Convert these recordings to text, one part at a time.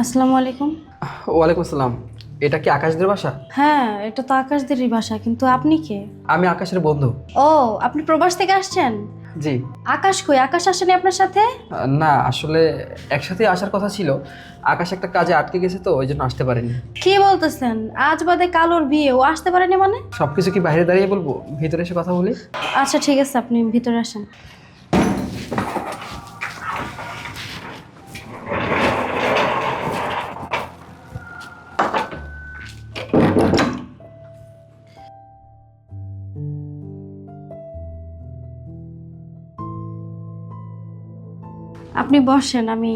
আসসালামু আলাইকুম। ওয়ালাইকুম আসসালাম। এটা কি আকাশদের বাসা? হ্যাঁ, এটা তো আকাশদেরই বাসা, কিন্তু আপনি কে? আমি আকাশের বন্ধু। ও, আপনি প্রবাস থেকে আসছেন? জি। আকাশ কই? আকাশ আসেনি আপনার সাথে? না, আসলে একসাথে আসার কথা ছিল। আকাশ একটা কাজে আটকে গেছে তো ওই জন্য আসতে পারেনি। কি বলতেছেন? আজ বাদে কালোর বিয়ে, ও আসতে পারেনি মানে? সবকিছু কি বাইরে দাঁড়িয়ে বলবো? ভিতরে এসে কথা বলি। আচ্ছা ঠিক আছে, আপনি ভিতরে আসেন। আপনি বসেন, আমি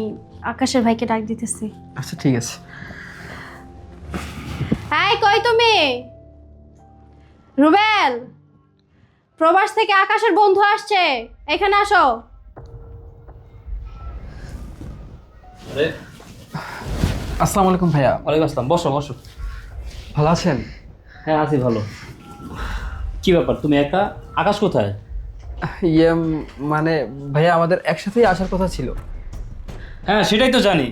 আকাশের ভাইকে ডাক দিতেছি। আচ্ছা ঠিক আছে। এই কই তুমি? রুবেল, প্রবাস থেকে আকাশের বন্ধু আসছে, এখানে আসো। আরে আসসালামু আলাইকুম ভাইয়া। ওয়ালাইকুম আসসালাম, বসো বসো। ভালো আছেন? হ্যাঁ আছি ভালো। কি ব্যাপার, তুমি একা? আকাশ কোথায়? ইয়ে মানে ভাইয়া আমাদের একসাথেই আসার কথা ছিল। হ্যাঁ সেটাই তো জানি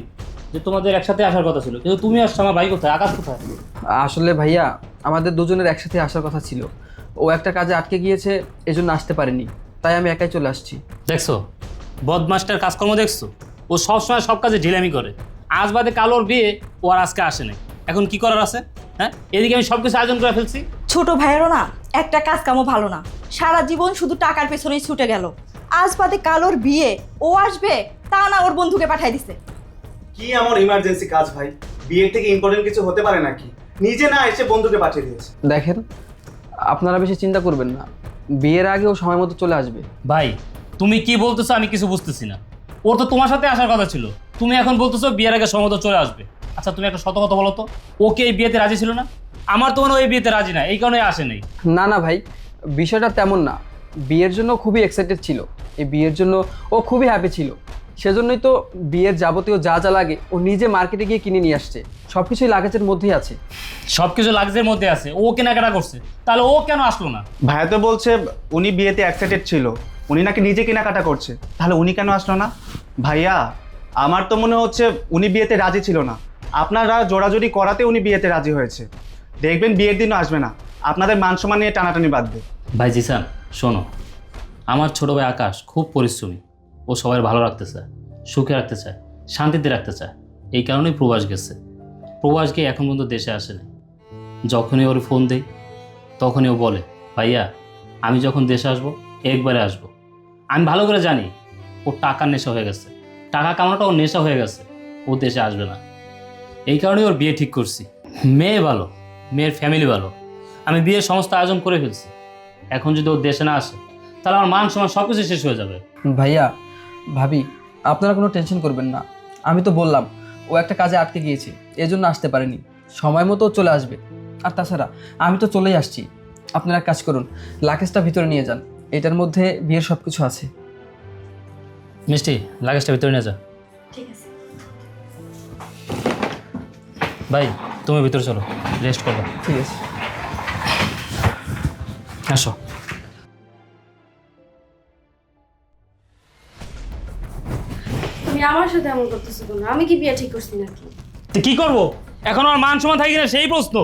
যে তোমাদের একসাথে আসার কথা ছিল, কিন্তু তুমি আসছো, আমার ভাই কোথায়, আকাশ কোথায়? আসলে ভাইয়া আমাদের দুজনের একসাথে আসার কথা ছিল। ও একটা কাজে আটকে গিয়েছে, এজন্য আসতে পারেনি। তাই আমি একাই চলে আসছি। দেখছো বদমাস্টার কাজকর্ম দেখছো? ও সবসময় সব কাজে ঢিলামি করে। আজ বাদে কালোর বিয়ে, ও আর আজকে আসে নাই। এখন কি করার আছে? হ্যাঁ, এদিকে আমি সব কিছু আয়োজন করে ফেলছি। ছোট ভাইয়েরও না একটা কাজ কামও ভালো না, সারা জীবন শুধু টাকার পেছনেই ছুটে গেল। আজ বাদে কালোর বিয়ে, ও আসবে তা না ওর বন্ধুকে পাঠাই দিছে। কি আমার ইমার্জেন্সি কাজ ভাই? বিয়ের থেকে ইম্পর্টেন্ট কিছু হতে পারে নাকি? নিজে না এসে বন্ধুকে পাঠিয়ে দিয়েছে। দেখেন, আপনারা বেশি চিন্তা করবেন না। বিয়ের আগে ও সময় মতো চলে আসবে। ভাই তুমি কি বলতেছো আমি কিছু বুঝতেছি না। ওর তো তোমার সাথে আসার কথা ছিল, তুমি এখন বলতেছো বিয়ের আগে সময় মতো চলে আসবে। আচ্ছা তুমি একটা সত কথা বলো তো, ওকে এই বিয়েতে রাজি ছিল না? আমার তো মনে হয় ওই বিয়েতে রাজি না, এই কারণে আসে নাই। না না ভাই, বিষয়টা তেমন না। বিয়ের জন্য খুবই এক্সাইটেড ছিল। এই বিয়ের জন্য ও খুবই হ্যাপি ছিল। সেজন্যই তো বিয়ের যাবতীয় যা যা লাগে ও নিজে মার্কেটে গিয়ে কিনে নিয়ে আসছে। সব কিছুই লাগেজের মধ্যেই আছে। সব কিছু লাগজের মধ্যে আছে, ও কেনাকাটা করছে, তাহলে ও কেন আসলো না? ভাইয়া তো বলছে উনি বিয়েতে এক্সাইটেড ছিল, উনি নাকি নিজে কেনাকাটা করছে, তাহলে উনি কেন আসলো না? ভাইয়া আমার তো মনে হচ্ছে উনি বিয়েতে রাজি ছিল না, আপনারা জোড়াজোড়ি করাতে উনি বিয়েতে রাজি হয়েছে। দেখবেন বিয়ের দিনও আসবে না, আপনাদের মান সম্মান নিয়ে টানাটানি বাঁধবে। ভাই জিসান শোনো, আমার ছোট ভাই আকাশ খুব পরিশ্রমী। ও সবাই ভালো রাখতে চায়, সুখে রাখতে চায়, শান্তিতে রাখতে চায়। এই কারণেই প্রবাস গেছে। প্রবাস গিয়ে এখন পর্যন্ত দেশে আসেনি। যখনই ওর ফোন দেই তখনই ও বলে, ভাইয়া আমি যখন দেশে আসবো একবারে আসবো। আমি ভালো করে জানি ওর টাকার নেশা হয়ে গেছে, টাকা কামানোটা ওর নেশা হয়ে গেছে, ও দেশে আসবে না। এই কারণেই ওর বিয়ে ঠিক করছি। মেয়ে ভালো, মেয়ের ফ্যামিলি ভালো, আমি বিয়ের সমস্ত আয়োজন করে ফেলছি। এখন যদি ও দেশে না আসে তাহলে আমার মান সম্মান সব কিছু শেষ হয়ে যাবে। ভাইয়া ভাবি, আপনারা কোনো টেনশন করবেন না। আমি তো বললাম ও একটা কাজে আটকে গিয়েছে, এজন্য আসতে পারেনি। সময় মতো ও চলে আসবে। আর তাছাড়া আমি তো চলেই আসছি। আপনারা এক কাজ করুন, লাগেজটা ভিতরে নিয়ে যান। এটার মধ্যে বিয়ের সব কিছু আছে। মিষ্টি, লাগেজটা ভিতরে নিয়ে যা। ঠিক আছে। ভাই তুমি ভিতরে চলো, রেস্ট করবে। ঠিক আছে। আসো। তুমি আমার সাথে এমন করতেছো কেন? আমি কি বিয়ে ঠিক করছি নাকি? তো কি করবো এখন? আমার মান সম্মান থাকে কিনা সেই প্রশ্ন।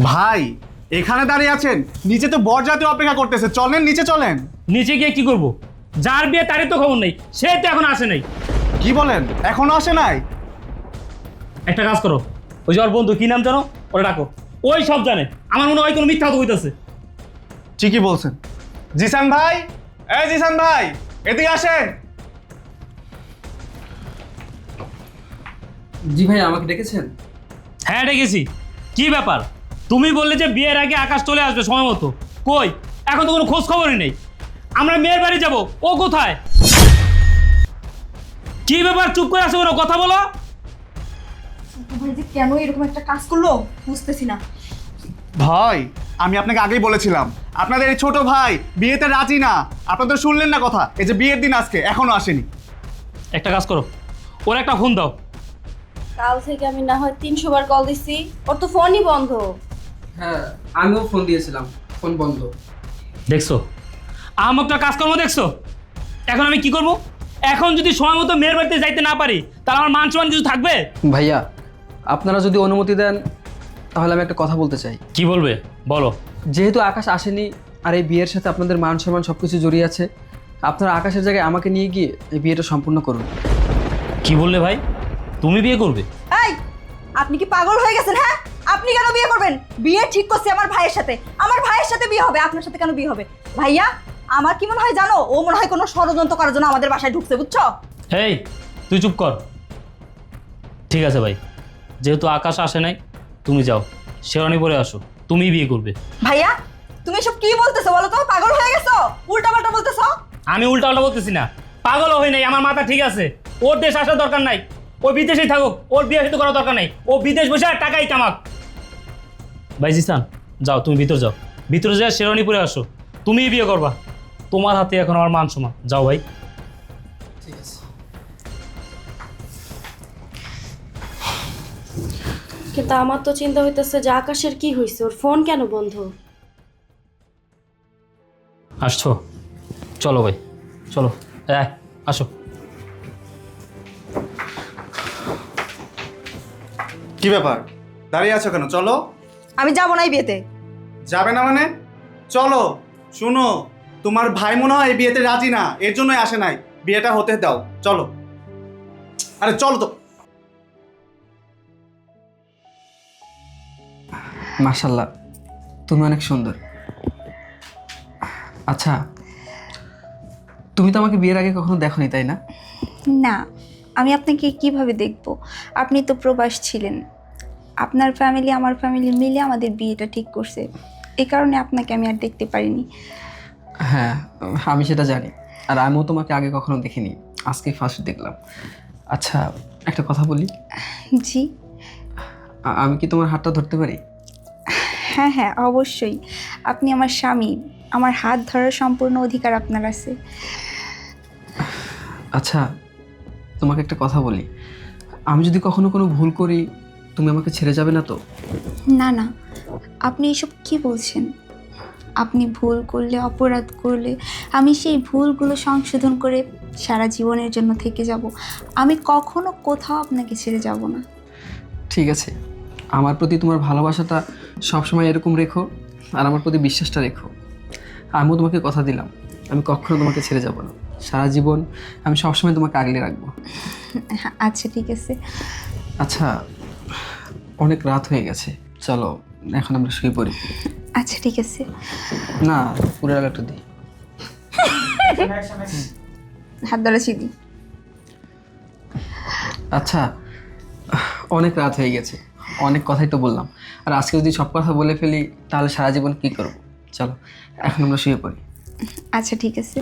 ভাই এখানে দাঁড়িয়ে আছেন, নিচে তো বরযাত্রী অপেক্ষা করতেছে, চলেন নিচে চলেন। নিচে গিয়ে কি করব? যার বিয়ে তারই তো খবর নেই, সে তো এখন আসে নাই। কি বলেন, এখনো আসে নাই? একটা কাজ করো, ওই যে ওর বন্ধু কি নাম জানো, ওরা ডাকো। ওই সব জানে। আমার মনে হয় কোনো মিথ্যা কথা হইতাছে। ঠিকই বলছেন। জিসান ভাই, এই জিসান ভাই এদিকে আসেন। জি ভাইয়া, আমাকে ডেকেছেন? হ্যাঁ ডেকেছি। কি ব্যাপার? তুমি বললে যে বিয়ের আগে আকাশ চলে আসবে সময় মতো, কই এখন তো কোনো খোঁজ খবরই নেই। আমরা মেয়ের বাড়ি যাব, ও কোথায়? কি ব্যাপার চুপ করে আছো, কোনো কথা বলো। ছোট ভাই যে কেন এরকম একটা কাজ করলো বুঝতেছি না। ভাই আমি আপনাকে আগেই বলেছিলাম আপনাদের এই ছোট ভাই বিয়েতে রাজি না। আপনাদের শুনলেন না কথা? এই যে বিয়ের দিন আজকে এখনো আসেনি। একটা কাজ করো, ওর একটা ফোন দাও। কাল থেকে আমি না হয় 300 বার কল দিছি, ওর তো ফোনই বন্ধ। হ্যাঁ, আমিও ফোন দিয়েছিলাম, ফোন বন্ধ। দেখছো আমাকে কাজকর্ম দেখছো? এখন আমি কি করব? এখন যদি সময় মতো মেয়ের বাড়িতে যাইতে না পারি তাহলে আমার মান সম্মান কিছু থাকবে? ভাইয়া, আপনারা যদি অনুমতি দেন তাহলে আমি একটা কথা বলতে চাই। কি বলবে বলো। যেহেতু আকাশ আসেনি আর এই বিয়ের সাথে আপনাদের মান সম্মান সব কিছু জড়িয়ে আছে, আপনারা আকাশের জায়গায় আমাকে নিয়ে গিয়ে এই বিয়েটা সম্পূর্ণ করুন। কি বললে ভাই? তুমি বিয়ে করবে? এই, আপনি কি পাগল হয়ে গেছেন? হ্যাঁ, আপনি কেন বিয়ে করবেন? বিয়ে ঠিক করছি আমার ভাইয়ের সাথে। আমার ভাইয়ের সাথে বিয়ে হবে, আপনার সাথে কেন বিয়ে হবে? ভাইয়া, আমার কি মনে হয় জানো, ও মনে হয় কোনো ষড়যন্ত্র করার জন্য আমাদের বাসায় ঢুকছে, বুঝছো? এই তুই চুপ কর। ঠিক আছে ভাই, যেহেতু আকাশ আসে নাই, তুমি যাও শেরওয়ানি পরে আসো, তুমি বিয়ে করবে। ভাইয়া, তুমি এসব কি বলতেছো বলো তো? পাগল হয়ে গেছো? উল্টাপাল্টা বলতেছো। আমি উল্টা বলতেছি না, পাগল হই নাই, আমার মাথা ঠিক আছে। ওর দেশ আসার দরকার নাই, ও বিদেশেই থাকুক, ওর বিয়ে সাথে করার দরকার নাই। ও বিদেশ বসে আর টাকাই কামাক। ভাই জিসান, যাও তুমি ভিতর যাও, ভিতরে যা শেরওয়ানি পরে আসো, তুমিই বিয়ে করবা। তোমার হাতে এখন আমার মান সম্মান। যাও ভাই। ঠিক আছে। কিন্তু আমার তো চিন্তা হইতেছে যে আকাশের কি হয়েছে, ওর ফোন কেন বন্ধ? আসছো? চলো ভাই, চলো। আসো। কি ব্যাপার, দাঁড়িয়ে আছো কেন? চলো। আমি যাবো না এই বিয়েতে। যাবে না মানে? চলো। শুনো, তোমার ভাই মনে হয় এই বিয়েতে রাজি না, এর জন্যই আসে নাই। বিয়েটা হতে দাও, চলো। আরে চলো তো। মাশাআল্লাহ, তুমি অনেক সুন্দর। আচ্ছা, তুমি তো আমাকে বিয়ের আগে কখনো দেখোনি, তাই না? না, আমি আপনাকে কিভাবে দেখব? আপনি তো প্রবাস ছিলেন। আপনার ফ্যামিলি আমার ফ্যামিলি মিলে আমাদের বিয়েটা ঠিক করছে, এই কারণে আপনাকে আমি আর দেখতে পারিনি। হ্যাঁ, আমি সেটা জানি। আর আমিও তোমাকে আগে কখনো দেখিনি, আজকে ফার্স্ট দেখলাম। আচ্ছা, একটা কথা বলি। জি। আমি কি তোমার হাতটা ধরতে পারি? হ্যাঁ হ্যাঁ, অবশ্যই। আপনি আমার স্বামী, আমার হাত ধরার সম্পূর্ণ অধিকার আপনার আছে। আচ্ছা, তোমাকে একটা কথা বলি। আমি যদি কখনো কোনো ভুল করি, তুমি আমাকে ছেড়ে যাবে না তো? না না, আপনি এসব কি বলছেন? আপনি ভুল করলে, অপরাধ করলে আমি সেই ভুলগুলো সংশোধন করে সারা জীবনের জন্য থেকে যাব। আমি কখনো কোথাও আপনাকে ছেড়ে যাব না। ঠিক আছে, আমার প্রতি তোমার ভালোবাসাটা সবসময় এরকম রেখো, আর আমার প্রতি বিশ্বাসটা রেখো। আমিও তোমাকে কথা দিলাম, আমি কখনো তোমাকে ছেড়ে যাব না। সারা জীবন আমি সবসময় তোমাকে আগলে রাখবো। আচ্ছা ঠিক আছে। আচ্ছা, অনেক রাত হয়ে গেছে, চলো এখন আমরা শুয়ে পড়ি। আচ্ছা ঠিক আছে। না, পুরো একটা দিই। হাত ধরা ছিলি। আচ্ছা, অনেক রাত হয়ে গেছে, অনেক কথাই তো বললাম। আর আজকে যদি সব কথা বলে ফেলি তাহলে সারা জীবন কী করবো? চলো এখন আমরা শুয়ে পড়ি। আচ্ছা ঠিক আছে।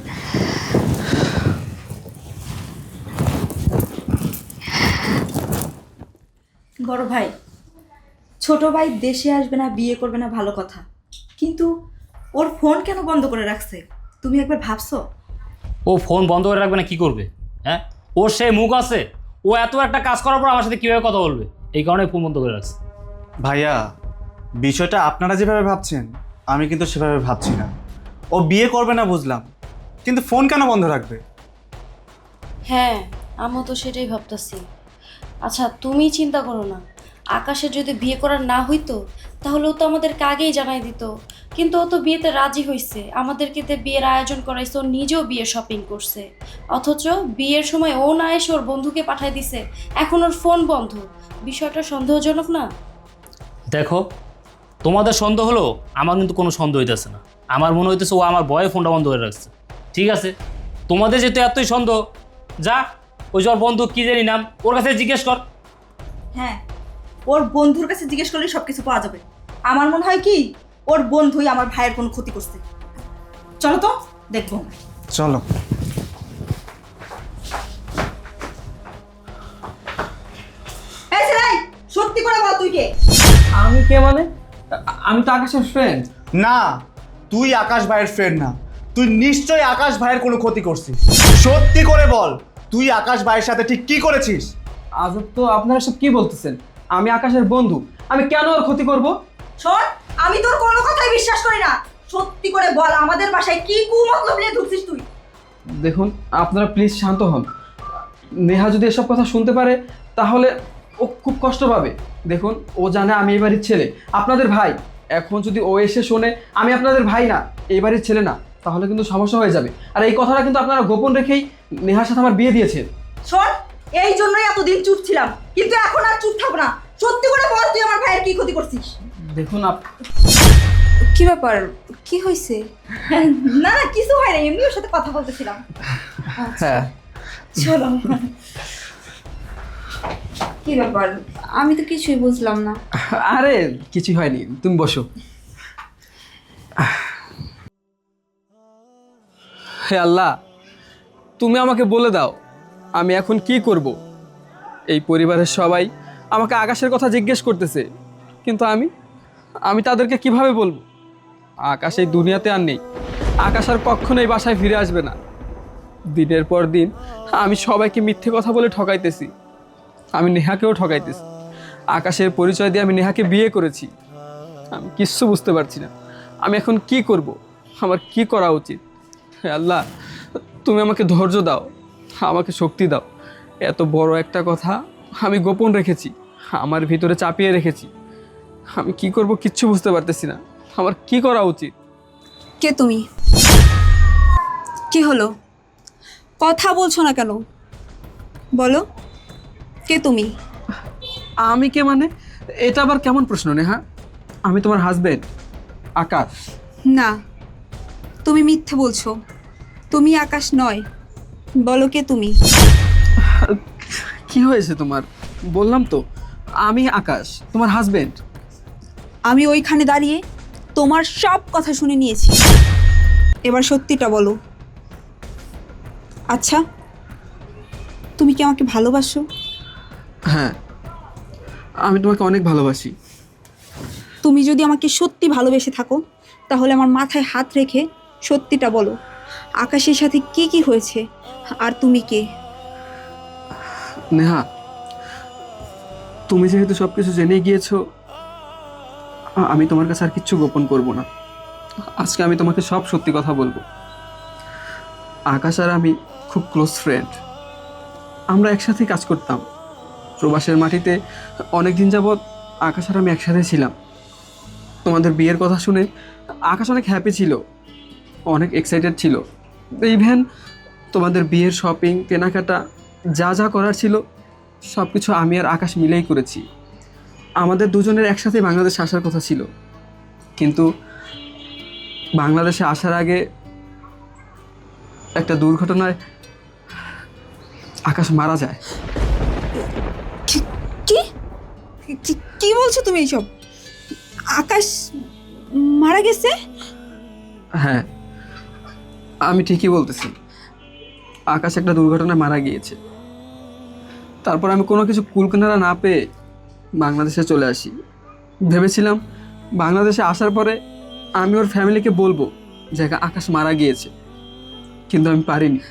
বড় ভাই, ছোট ভাই দেশে আসবে না, বিয়ে করবে না, ভালো কথা, কিন্তু ওর ফোন কেন বন্ধ করে রাখছে? তুমি একবার ভাবছো? ও ফোন বন্ধ করে রাখবে না কি করবে? হ্যাঁ, ওর সেই মুখ আছে, ও এত একটা কাজ করার পর আমার সাথে কীভাবে কথা বলবে, এই কারণে ফোন বন্ধ করে রাখছে। ভাইয়া, বিষয়টা আপনারা যেভাবে ভাবছেন আমি কিন্তু সেভাবে ভাবছি না। ও বিয়ে করবে না বুঝলাম, কিন্তু ফোন কেন বন্ধ রাখবে? হ্যাঁ, আমিও তো সেটাই ভাবতেছি। আচ্ছা, তুমি চিন্তা করো না, আকাশের যদি বিয়ে করার না হইতো তাহলে ও তো আমাদেরকে আগেই জানাই দিত। কিন্তু ও তো বিয়েতে রাজি হয়েছে, আমাদেরকে তো বিয়ের আয়োজন করাইছে, ও নিজেও বিয়ে শপিং করছে। অথচ বিয়ের সময় ও না এসে ওর বন্ধুকে পাঠাই দিছে, এখন ওর ফোন বন্ধ। বিষয়টা সন্দেহজনক না? দেখো, তোমাদের সন্দেহ হলো, আমার কিন্তু কোনো সন্দেহ হইতেছে না। আমার মনে হইতেছে ও আমার বয়ে ফোনটা বন্ধ করে রাখছে। ঠিক আছে, তোমাদের যেহেতু এতই সন্দেহ, যা ওই যে ওর বন্ধু কী জানি নাম, ওর কাছে জিজ্ঞেস কর। হ্যাঁ, ওর বন্ধুর কাছে জিজ্ঞেস করলে সব কিছু পাওয়া যাবে। আমার মনে হয় কি, ওর বন্ধুই আমার ভাইয়ের কোনো ক্ষতি করছে। চলো তো দেখবো। চলো। এই ছেলে, সত্যি করে বল তুই কে? আমি কে মানে? আমি তো আকাশের ফ্রেন্ড। না, তুই আকাশ ভাইয়ের ফ্রেন্ড না, তুই নিশ্চয়ই আকাশ ভাইয়ের কোনো ক্ষতি করছিস। সত্যি করে বল, তুই আকাশ ভাইয়ের সাথে ঠিক কি করেছিস? আজব তো, আপনারা সব কি বলতেছেন? আমি আকাশের বন্ধু, আমি কেন ওর ক্ষতি করব? শোন, আমি তোর কোনো কথাই বিশ্বাস করি না। সত্যি করে বল, আমাদের বাসায় কি কুমতলব নিয়ে ঢুকছিস তুই? দেখুন আপনারা প্লিজ শান্ত হন। নেহা যদি এসব কথা শুনতে পারে তাহলে ও খুব কষ্ট পাবে। দেখুন ও জানে আমি এই বাড়ির ছেলে, আপনাদের ভাই। এখন যদি ও এসে শোনে আমি আপনাদের ভাই না, এই বাড়ির ছেলে না, তাহলে কিন্তু সমস্যা হয়ে যাবে। আর এই কথাটা কিন্তু আপনারা গোপন রেখেই নেহার সাথে আমার বিয়ে দিয়েছেন। শোন, এই জন্যই এতদিন চুপ ছিলাম, কিন্তু এখন আর চুপ থাকবো না। সত্যি করে বল, তুই আমার ভাইয়ের কি ক্ষতি করছিস? দেখুন কি ব্যাপার, কি হয়েছে? না না, কিছু হয় না, এমনি ওর সাথে কথা বলতেছিলাম। হ্যাঁ চলো। কি ব্যাপার, আমি তো কিছুই বুঝলাম না। আরে কিছুই হয়নি, তুমি বসো। হে আল্লাহ, তুমি আমাকে বলে দাও আমি এখন কি করব। এই পরিবারের সবাই আমাকে আকাশের কথা জিজ্ঞেস করতেছে, কিন্তু আমি তাদেরকে কিভাবে বলবো? আকাশ এই দুনিয়াতে আর নেই, আকাশ আর কখনোই বাসায় ফিরে আসবে না। দিনের পর দিন আমি সবাইকে মিথ্যে কথা বলে ঠকাইতেছি, আমি নেহাকেও ঠকাইতেছি। আকাশের পরিচয় দিয়ে আমি নেহাকে বিয়ে করেছি। আমি কিচ্ছু বুঝতে পারছি না আমি এখন কি করব, আমার কি করা উচিত। হে আল্লাহ, তুমি আমাকে ধৈর্য দাও, আমাকে শক্তি দাও। এত বড় একটা কথা আমি গোপন রেখেছি, আমার ভিতরে চাপিয়ে রেখেছি। আমি কি করব কিচ্ছু বুঝতে পারতেছি না, আমার কি করা উচিত। কে তুমি? কি হলো, কথা বলছো না কেন? বলো, কে তুমি? আমি কে মানে? এটা আবার কেমন প্রশ্ন নেহা? আমি তোমার হাজবেন্ড আকাশ। না, তুমি মিথ্যে বলছো, তুমি আকাশ নয়। বলো, কে তুমি? কি হয়েছে তোমার? বললাম তো আমি আকাশ, তোমার হাজবেন্ড। আমি ওইখানে দাঁড়িয়ে তোমার সব কথা শুনে নিয়েছি, এবার সত্যিটা বলো। আচ্ছা, তুমি কি আমাকে ভালোবাসো? হ্যাঁ, আমি তোমাকে অনেক ভালোবাসি। তুমি যদি আমাকে সত্যি ভালোবেসে থাকো তাহলে আমার মাথায় হাত রেখে সত্যিটা বলো। আকাশের সাথে কি কি হয়েছে, আর তুমি কে? নেহা, তুমি যেহেতু সব কিছু জেনে গিয়েছো, আমি তোমার কাছে আর কিচ্ছু গোপন করব না। আজকে আমি তোমাকে সব সত্যি কথা বলবো। আকাশ আর আমি খুব ক্লোজ ফ্রেন্ড, আমরা একসাথেই কাজ করতাম। প্রবাসের মাটিতে অনেক দিন যাবৎ আকাশ আর আমি একসাথে ছিলাম। তোমাদের বিয়ের কথা শুনে আকাশ অনেক হ্যাপি ছিল, অনেক এক্সাইটেড ছিল। ইভেন তোমাদের বিয়ের শপিং কেনাকাটা যা যা করার ছিল সব কিছু আমি আর আকাশ মিলেই করেছি। আমাদের দুজনের একসাথে বাংলাদেশে আসার কথা ছিল, কিন্তু বাংলাদেশে আসার আগে একটা দুর্ঘটনায় আকাশ মারা যায়। কি কি বলছো তুমি এইসব? আকাশ মারা গেছে? হ্যাঁ, আমি ঠিকই বলতেছি, আকাশ একটা দুর্ঘটনায় মারা গিয়েছে। তারপর আমি কোনো কিছু কুলকিনারা না পেয়ে বাংলাদেশে চলে আসি। ভেবেছিলাম বাংলাদেশে আসার পরে আমি ওর ফ্যামিলিকে বলবো যে আকাশ মারা গিয়েছে, কিন্তু আমি পারিনি।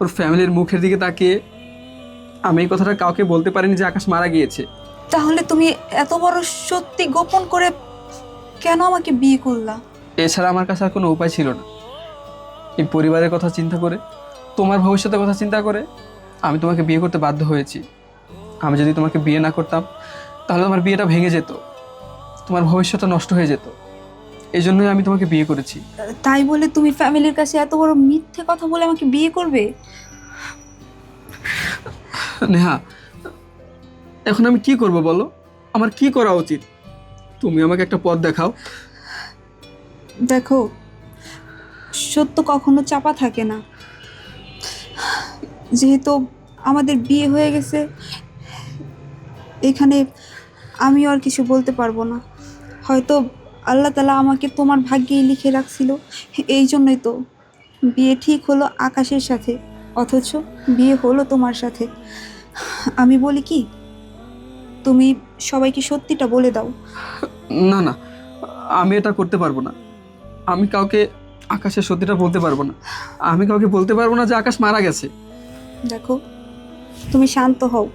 ওর ফ্যামিলির মুখের দিকে তাকিয়ে আমি এই কথাটা কাউকে বলতে পারিনি যে আকাশ মারা গিয়েছে। তাহলে তুমি এত বড় সত্যি গোপন করে কেন আমাকে বিয়ে করলা? এছাড়া আমার কাছে আর কোনো উপায় ছিল না। এই পরিবারের কথা চিন্তা করে, তোমার ভবিষ্যতের কথা চিন্তা করে আমি তোমাকে বিয়ে করতে বাধ্য হয়েছি। আমি যদি তোমাকে বিয়ে না করতাম তাহলে তোমার বিয়েটা ভেঙে যেত, তোমার ভবিষ্যৎটা নষ্ট হয়ে যেত। এই জন্যই আমি তোমাকে বিয়ে করেছি। তাই বলে তুমি ফ্যামিলির কাছে এত বড় মিথ্যে কথা বলে আমাকে বিয়ে করবে? নেহা, এখন আমি কি করব বলো? আমার কি করা উচিত? তুমি আমাকে একটা পথ দেখাও। দেখো, সত্য কখনো চাপা থাকে না। যেহেতু আমাদের বিয়ে হয়ে গেছে, এখানে আমিও আর কিছু বলতে পারবো না। হয়তো আল্লাহ তাআলা আমাকে তোমার ভাগ্যেই লিখে রাখছিল, এই জন্যই তো বিয়ে ঠিক হলো আকাশের সাথে, অথচ বিয়ে হলো তোমার সাথে। আমি বলি কি, তুমি সবাইকে সত্যিটা বলে দাও। না না, আমি এটা করতে পারবো না। আমি কাউকে আকাশের সত্যিটা বলতে পারবো না। আমি কাউকে বলতে পারবো না যে আকাশ মারা গেছে। দেখো, তুমি শান্ত হও।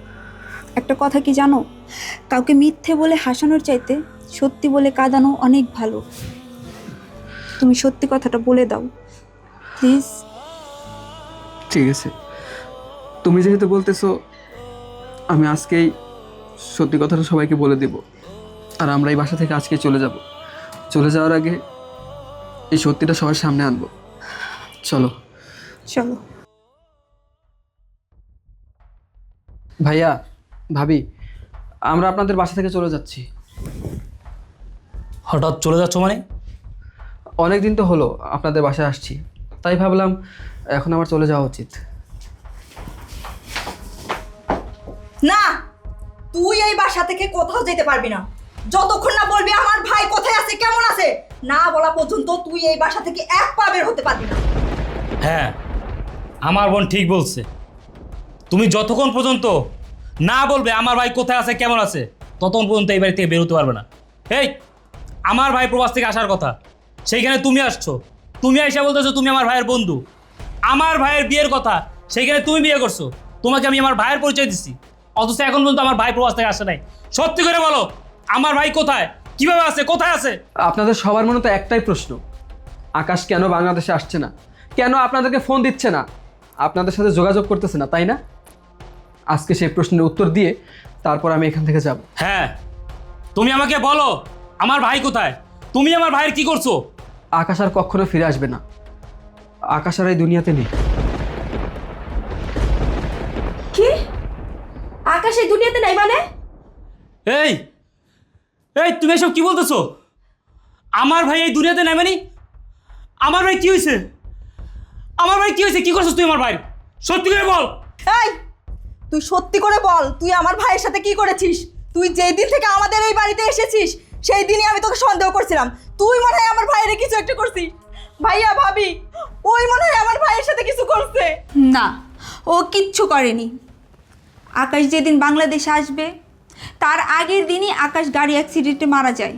একটা কথা কি জানো, কাউকে মিথ্যে বলে হাসানোর চাইতে সত্যি বলে কাঁদানো অনেক ভালো। তুমি সত্যি কথাটা বলে দাও প্লিজ। ঠিক আছে, তুমি যেহেতু বলতেছো, আমি আজকেই সত্যি কথাটা সবাইকে বলে দেব। আর আমরা এই বাসা থেকে আজকে চলে যাব। চলে যাওয়ার আগে এই সত্যিটা সবার সামনে আনবো। চলো। চলো। ভাইয়া, ভাবি, আমরা আপনাদের বাসা থেকে চলে যাচ্ছি। হঠাৎ চলে যাচ্ছ মানে? অনেক দিন তো হলো আপনাদের বাসায় আসছি, তাই ভাবলাম এখন আমার চলে যাওয়া উচিত। না, তুই এই বাসা থেকে কোথাও যেতে পারবি না যতক্ষণ না বলবি আমার ভাই কোথায় আছে, কেমন আছে। না বলা পর্যন্ত তুই এই বাসা থেকে এক পা বের হতে পারবি না। হ্যাঁ, আমার বোন ঠিক বলছে। তুমি যতক্ষণ পর্যন্ত না বলবে আমার ভাই কোথায় আছে কেমন আছে, ততক্ষণ পর্যন্ত এই বাড়ি থেকে বেরোতে পারবে না। এই, আমার ভাই প্রবাস থেকে আসার কথা, সেইখানে তুমি আসছো। তুমি আইসা বলতেছো তুমি আমার ভাইয়ের বন্ধু। আমার ভাইয়ের বিয়ের কথা, সেইখানে তুমি বিয়ে করছো। তোমাকে আমি আমার ভাইয়ের পরিচয় দিচ্ছি, অথচ এখন পর্যন্ত আমার ভাই প্রবাস থেকে আসে নাই। সত্যি করে বলো, আমার ভাই কোথায়, কিভাবে আছে, কোথায় আছে? আপনাদের সবার মনে তো একটাই প্রশ্ন, আকাশ কেন বাংলাদেশে আসছে না, কেন আপনাদেরকে ফোন দিচ্ছে না, আপনাদের সাথে যোগাযোগ করতেছে না, তাই না? আজকে সেই প্রশ্নের উত্তর দিয়ে তারপর আমি এখান থেকে যাব। হ্যাঁ, তুমি আমাকে বলো আমার ভাই কোথায়, তুমি আমার ভাইয়ের কি করছো? আকাশ আর কখনো ফিরে আসবে না। আকাশ আর এই দুনিয়াতে নেই। কি? আকাশ এই দুনিয়াতে নাই মানে? এই এই তুমি এসব কি বলতেছো? আমার ভাই এই দুনিয়াতে নাই মানে? আমার ভাই কি হয়েছে? আমার ভাই কি হয়েছে? কি করছিস তুই আমার ভাই? সত্যি করে বল। এই, তুই সত্যি করে বল, তুই আমার ভাইয়ের সাথে কি করেছিস? তুই যেই দিন থেকে আমাদের এই বাড়িতে এসেছিস সেই দিনই আমি তোকে সন্দেহ করছিলাম। তুই মনে হয় আমার ভাইয়ের কিছু একটা করছিস। ভাইয়া, ভাবি, ওই মনে হয় আমার ভাইয়ের সাথে কিছু করছে। না, ও কিচ্ছু করেনি। আকাশ যেদিন বাংলাদেশে আসবে তার আগের দিনই আকাশ গাড়ি অ্যাক্সিডেন্টে মারা যায়।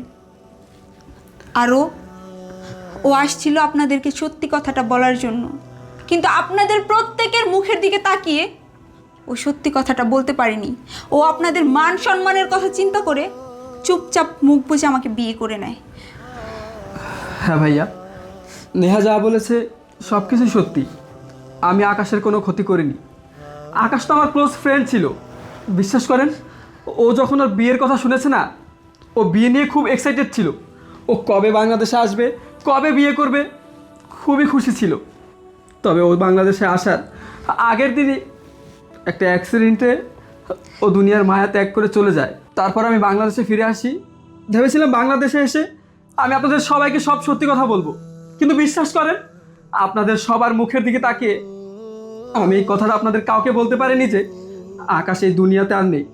আরও ও আসছিল আপনাদেরকে সত্যি কথাটা বলার জন্য, কিন্তু আপনাদের প্রত্যেকের মুখের দিকে তাকিয়ে ও সত্যি কথাটা বলতে পারেনি। ও আপনাদের মান সম্মানের কথা চিন্তা করে চুপচাপ মুখ বুজে আমাকে বিয়ে করে নেয়। হ্যাঁ ভাইয়া, নেহা যা বলেছে সব কিছু সত্যি। আমি আকাশের কোনো ক্ষতি করিনি। আকাশ তো আমার ক্লোজ ফ্রেন্ড ছিল। বিশ্বাস করেন, ও যখন ওর বিয়ের কথা শুনেছে না, ও বিয়ে নিয়ে খুব এক্সাইটেড ছিল। ও কবে বাংলাদেশে আসবে, কবে বিয়ে করবে, খুবই খুশি ছিল। তবে ও বাংলাদেশে আসার আগের দিনই একটা অ্যাক্সিডেন্টে ও দুনিয়ার মায়া ত্যাগ করে চলে যায়। তারপর আমি বাংলাদেশে ফিরে আসি। ভেবেছিলাম বাংলাদেশে এসে আমি আপনাদের সবাইকে সব সত্যি কথা বলবো, কিন্তু বিশ্বাস করেন, আপনাদের সবার মুখের দিকে তাকিয়ে আমি এই কথাটা আপনাদের কাউকে বলতে পারিনি যে আকাশ এই দুনিয়াতে আর নেই।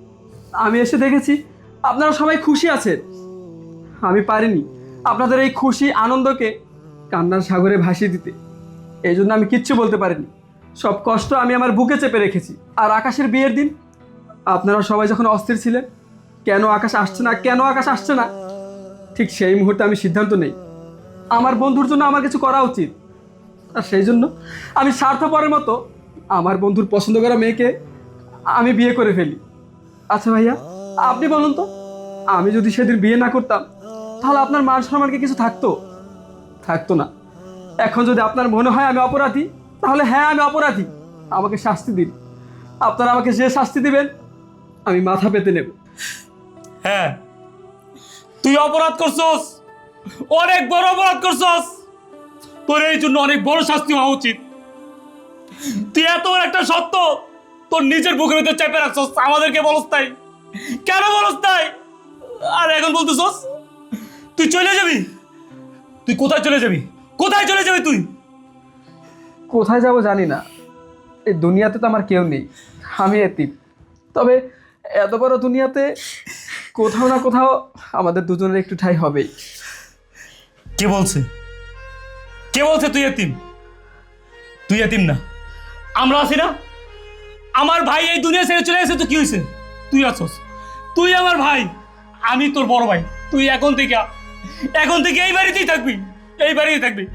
আমি এসে দেখেছি আপনারা সবাই খুশি আছেন। আমি পারিনি আপনাদের এই খুশি আনন্দকে কান্নার সাগরে ভাসিয়ে দিতে। এই জন্য আমি কিচ্ছু বলতে পারিনি। সব কষ্ট আমি আমার বুকে চেপে রেখেছি। আর আকাশের বিয়ের দিন আপনারা সবাই যখন অস্থির ছিলেন, কেন আকাশ আসছে না, কেন আকাশ আসছে না, ঠিক সেই মুহূর্তে আমি সিদ্ধান্ত নেই আমার বন্ধুর জন্য আমার কিছু করা উচিত। আর সেই জন্য আমি স্বার্থপরের মতো আমার বন্ধুর পছন্দ করা মেয়েকে আমি বিয়ে করে ফেলি। আচ্ছা ভাইয়া, আপনি বলুন তো, আমি যদি সেদিন বিয়ে না করতাম তাহলে আপনার মান সম্মানকে কিছু থাকতো? থাকতো না। এখন যদি আপনার মনে হয় আমি অপরাধী, তাহলে হ্যাঁ, আমি অপরাধী। আমাকে শাস্তি দিন। আপনারা আমাকে যে শাস্তি দিবেন আমি মাথা পেতে নেব। হ্যাঁ, তুই অপরাধ করছস, অনেক বড় অপরাধ করছস। তোর এই জন্য অনেক বড় শাস্তি হওয়া উচিত। তুই এত বড় একটা সত্য তোর নিজের বুকের ভিতরে চেপে রাখছস, আমাদেরকে বলস তাই? কেন বলস তাই? আর এখন বলতেছস তুই চলে যাবি? তুই কোথায় চলে যাবি? কোথায় চলে যাবি তুই? কোথায় যাব জানি না। এই দুনিয়াতে তো আমার কেউ নেই, আমি এতিম। তবে এত বড় দুনিয়াতে কোথাও না কোথাও আমাদের দুজনের একটু ঠাঁই হবেই। কে বলছে? কে বলছে তুই এতিম? তুই এতিম না, আমরা আছি না। আমার ভাই এই দুনিয়া ছেড়ে চলে গেছে তো কি হয়েছে? তুই আছস, তুই আমার ভাই, আমি তোর বড় ভাই। তুই এখন থেকে এই বাড়িতেই থাকবি, এই বাড়িতেই থাকবি।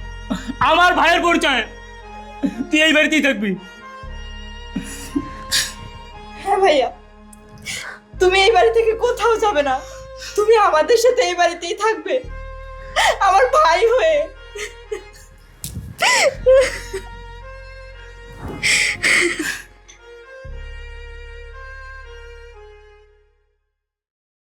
আমার ভাইয়ের পরিচয় তুই এই বাড়িতেই থাকবি। হ্যাঁ ভাইয়া, তুমি এই বাড়ি থেকে কোথাও যাবে না, তুমি আমাদের সাথে এই বাড়িতেই থাকবে আমার ভাই হয়ে।